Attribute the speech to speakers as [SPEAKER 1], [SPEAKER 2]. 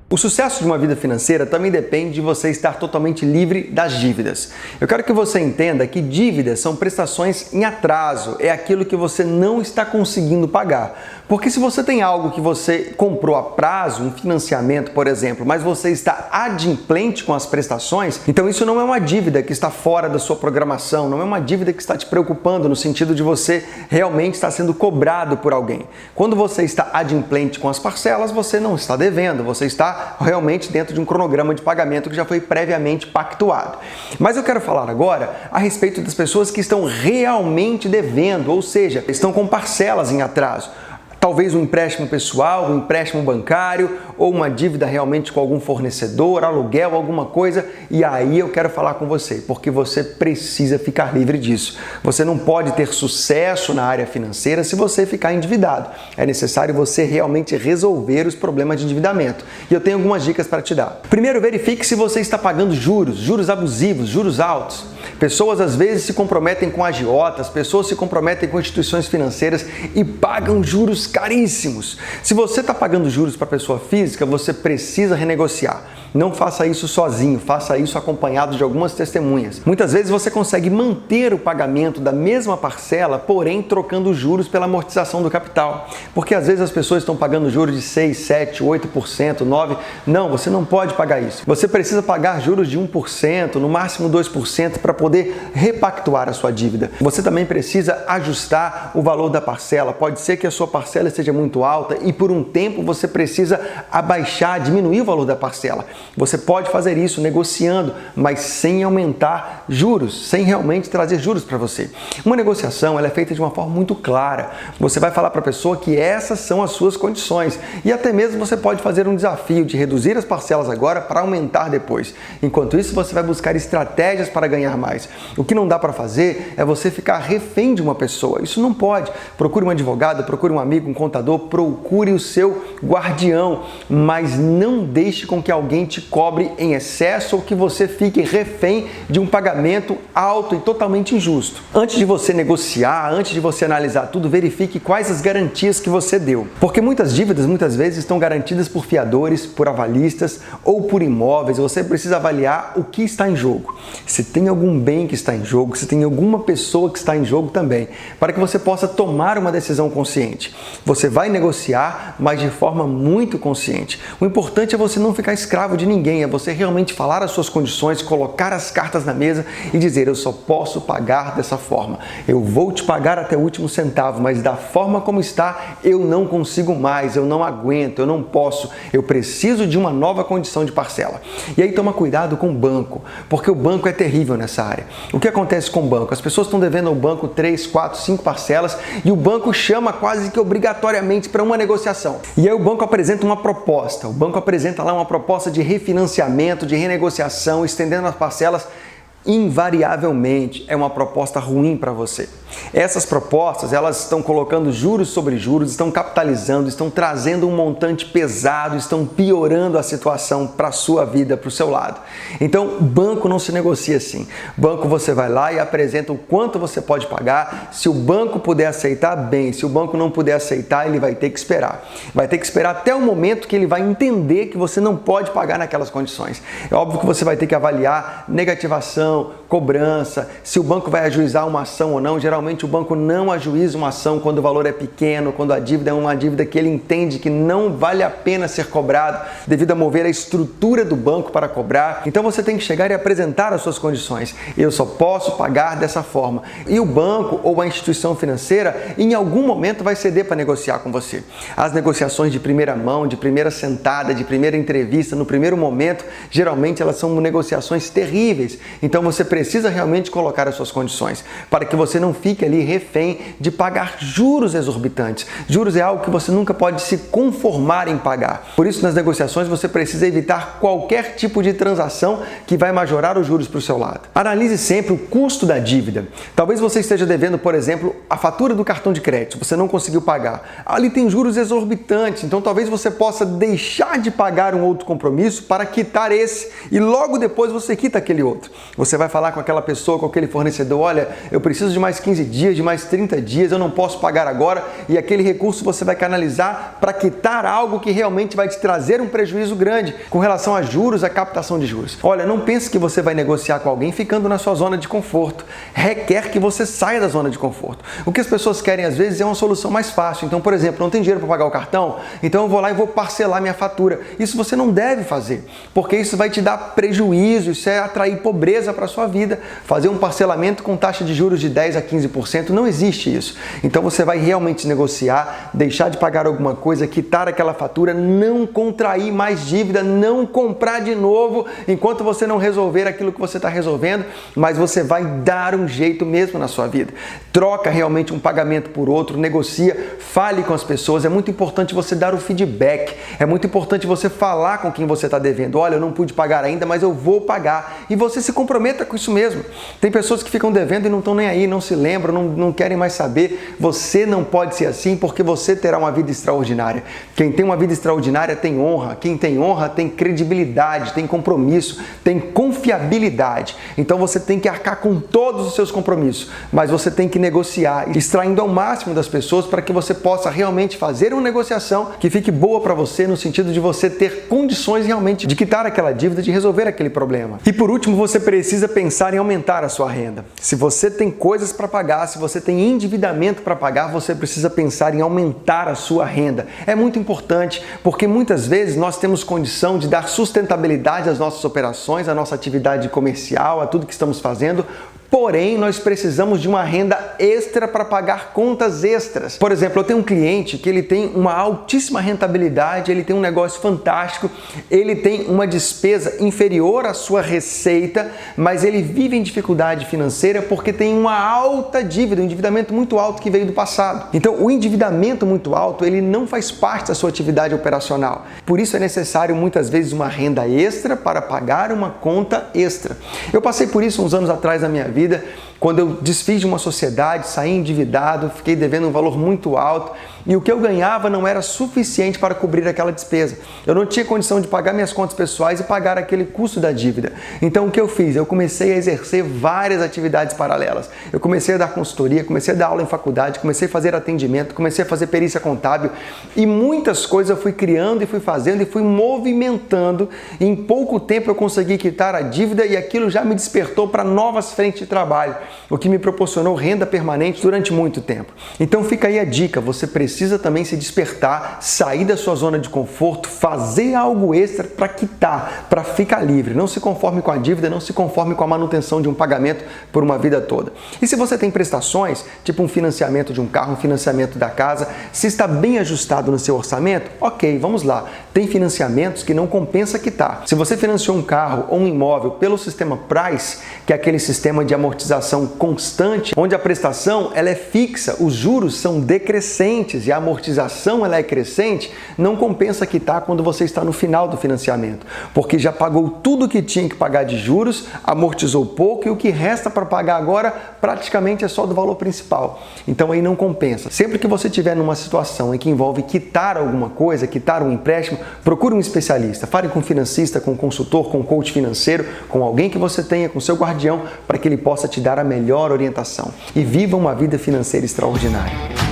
[SPEAKER 1] O sucesso de uma vida financeira também depende de você estar totalmente livre das dívidas. Eu quero que você entenda que dívidas são prestações em atraso, é aquilo que você não está conseguindo pagar. Porque se você tem algo que você comprou a prazo, um financiamento, por exemplo, mas você está adimplente com as prestações, então isso não é uma dívida que está fora da sua programação, não é uma dívida que está te preocupando no sentido de você realmente estar sendo cobrado por alguém. Quando você está adimplente com as parcelas, você não está devendo, você está realmente dentro de um cronograma de pagamento que já foi previamente pactuado. Mas eu quero falar agora a respeito das pessoas que estão realmente devendo, ou seja, estão com parcelas em atraso. Talvez um empréstimo pessoal, um empréstimo bancário ou uma dívida realmente com algum fornecedor, aluguel, alguma coisa. E aí eu quero falar com você, porque você precisa ficar livre disso. Você não pode ter sucesso na área financeira se você ficar endividado. É necessário você realmente resolver os problemas de endividamento. E eu tenho algumas dicas para te dar. Primeiro, verifique se você está pagando juros abusivos, juros altos. Pessoas às vezes se comprometem com agiotas, pessoas se comprometem com instituições financeiras e pagam juros caríssimos. Se você está pagando juros para pessoa física, você precisa renegociar. Não faça isso sozinho, faça isso acompanhado de algumas testemunhas. Muitas vezes você consegue manter o pagamento da mesma parcela, porém trocando juros pela amortização do capital. Porque às vezes as pessoas estão pagando juros de 6, 7, 8%, 9%. Não, você não pode pagar isso. Você precisa pagar juros de 1%, no máximo 2%, para poder repactuar a sua dívida. Você também precisa ajustar o valor da parcela. Pode ser que a sua parcela esteja muito alta e por um tempo você precisa abaixar, diminuir o valor da parcela. Você pode fazer isso negociando, mas sem aumentar juros, sem realmente trazer juros para você. Uma negociação ela é feita de uma forma muito clara. Você vai falar para a pessoa que essas são as suas condições e até mesmo você pode fazer um desafio de reduzir as parcelas agora para aumentar depois. Enquanto isso, você vai buscar estratégias para ganhar mais. O que não dá para fazer é você ficar refém de uma pessoa. Isso não pode. Procure um advogado, procure um amigo, um contador, procure o seu guardião, mas não deixe com que alguém te cobre em excesso ou que você fique refém de um pagamento alto e totalmente injusto. Antes de você negociar, antes de você analisar tudo, verifique quais as garantias que você deu. Porque muitas dívidas, muitas vezes, estão garantidas por fiadores, por avalistas ou por imóveis. Você precisa avaliar o que está em jogo. Se tem algum bem que está em jogo, se tem alguma pessoa que está em jogo também, para que você possa tomar uma decisão consciente. Você vai negociar, mas de forma muito consciente. O importante é você não ficar escravo de ninguém, é você realmente falar as suas condições, colocar as cartas na mesa e dizer: eu só posso pagar dessa forma. Eu vou te pagar até o último centavo, mas da forma como está, eu não consigo mais, eu não aguento, eu não posso, eu preciso de uma nova condição de parcela. E aí toma cuidado com o banco, porque o banco é terrível nessa área. O que acontece com o banco? As pessoas estão devendo ao banco 3, 4, 5 parcelas e o banco chama quase que obrigatoriamente para uma negociação. E aí o banco apresenta uma proposta, o banco apresenta lá uma proposta de refinanciamento, de renegociação, estendendo as parcelas. Invariavelmente é uma proposta ruim para você. Essas propostas, elas estão colocando juros sobre juros, estão capitalizando, estão trazendo um montante pesado, estão piorando a situação para a sua vida, para o seu lado. Então, banco não se negocia assim. Banco você vai lá e apresenta o quanto você pode pagar. Se o banco puder aceitar, bem. Se o banco não puder aceitar, ele vai ter que esperar. Vai ter que esperar até o momento que ele vai entender que você não pode pagar naquelas condições. É óbvio que você vai ter que avaliar negativação, cobrança, se o banco vai ajuizar uma ação ou não. Geralmente o banco não ajuiza uma ação quando o valor é pequeno, quando a dívida é uma dívida que ele entende que não vale a pena ser cobrado devido a mover a estrutura do banco para cobrar. Então você tem que chegar e apresentar as suas condições. Eu só posso pagar dessa forma. E o banco ou a instituição financeira em algum momento vai ceder para negociar com você. As negociações de primeira mão, de primeira sentada, de primeira entrevista, no primeiro momento, geralmente elas são negociações terríveis. Então você precisa realmente colocar as suas condições para que você não fique ali refém de pagar juros exorbitantes. Juros é algo que você nunca pode se conformar em pagar. Por isso, nas negociações, você precisa evitar qualquer tipo de transação que vai majorar os juros para o seu lado. Analise sempre o custo da dívida. Talvez você esteja devendo, por exemplo, a fatura do cartão de crédito, você não conseguiu pagar. Ali tem juros exorbitantes, então talvez você possa deixar de pagar um outro compromisso para quitar esse e logo depois você quita aquele outro. Você vai falar com aquela pessoa, com aquele fornecedor: olha, eu preciso de mais 15 dias, de mais 30 dias, eu não posso pagar agora, e aquele recurso você vai canalizar para quitar algo que realmente vai te trazer um prejuízo grande com relação a juros, a captação de juros. Olha, não pense que você vai negociar com alguém ficando na sua zona de conforto. Requer que você saia da zona de conforto. O que as pessoas querem às vezes é uma solução mais fácil. Então, por exemplo, não tem dinheiro para pagar o cartão, então eu vou lá e vou parcelar minha fatura. Isso você não deve fazer, porque isso vai te dar prejuízo, isso é atrair pobreza para a sua vida. Fazer um parcelamento com taxa de juros de 10 a 15%, não existe isso. Então você vai realmente negociar, deixar de pagar alguma coisa, quitar aquela fatura, não contrair mais dívida, não comprar de novo enquanto você não resolver aquilo que você está resolvendo, mas você vai dar um jeito mesmo na sua vida. Troca realmente um pagamento por outro, negocia, fale com as pessoas. É muito importante você dar o feedback, é muito importante você falar com quem você está devendo. Olha, eu não pude pagar ainda, mas eu vou pagar. E você se comprometa com isso mesmo. Tem pessoas que ficam devendo e não estão nem aí, não se lembram, não querem mais saber. Você não pode ser assim, porque você terá uma vida extraordinária. Quem tem uma vida extraordinária tem honra. Quem tem honra tem credibilidade, tem compromisso, tem confiabilidade. Então você tem que arcar com todos os seus compromissos, mas você tem que negociar, extraindo ao máximo das pessoas para que você possa realmente fazer uma negociação que fique boa para você, no sentido de você ter condições realmente de quitar aquela dívida, de resolver aquele problema. E por último, você precisa pensar em aumentar a sua renda. Se você tem coisas para pagar, se você tem endividamento para pagar, você precisa pensar em aumentar a sua renda. É muito importante, porque muitas vezes nós temos condição de dar sustentabilidade às nossas operações, à nossa atividade comercial, a tudo que estamos fazendo. Porém, nós precisamos de uma renda extra para pagar contas extras. Por exemplo, eu tenho um cliente que ele tem uma altíssima rentabilidade, ele tem um negócio fantástico, ele tem uma despesa inferior à sua receita, mas ele vive em dificuldade financeira porque tem uma alta dívida, um endividamento muito alto que veio do passado. Então, o endividamento muito alto, ele não faz parte da sua atividade operacional. Por isso é necessário muitas vezes uma renda extra para pagar uma conta extra. Eu passei por isso uns anos atrás na minha vida, quando eu desfiz de uma sociedade, saí endividado, fiquei devendo um valor muito alto e o que eu ganhava não era suficiente para cobrir aquela despesa. Eu não tinha condição de pagar minhas contas pessoais e pagar aquele custo da dívida. Então o que eu fiz? Eu comecei a exercer várias atividades paralelas. Eu comecei a dar consultoria, comecei a dar aula em faculdade, comecei a fazer atendimento, comecei a fazer perícia contábil e muitas coisas eu fui criando e fui fazendo e fui movimentando. E em pouco tempo eu consegui quitar a dívida e aquilo já me despertou para novas frentes de trabalho, o que me proporcionou renda permanente durante muito tempo. Então fica aí a dica, você precisa também se despertar, sair da sua zona de conforto, fazer algo extra para quitar, para ficar livre. Não se conforme com a dívida, não se conforme com a manutenção de um pagamento por uma vida toda. E se você tem prestações, tipo um financiamento de um carro, um financiamento da casa, se está bem ajustado no seu orçamento, ok, vamos lá. Tem financiamentos que não compensa quitar. Se você financiou um carro ou um imóvel pelo sistema Price, que é aquele sistema de amortização constante, onde a prestação ela é fixa, os juros são decrescentes e a amortização ela é crescente, não compensa quitar quando você está no final do financiamento, porque já pagou tudo que tinha que pagar de juros, amortizou pouco e o que resta para pagar agora praticamente é só do valor principal. Então aí não compensa. Sempre que você estiver numa situação em que envolve quitar alguma coisa, quitar um empréstimo, procure um especialista, fale com um financista, com um consultor, com um coach financeiro, com alguém que você tenha, com seu guardião, para que ele possa te dar a melhor orientação e viva uma vida financeira extraordinária.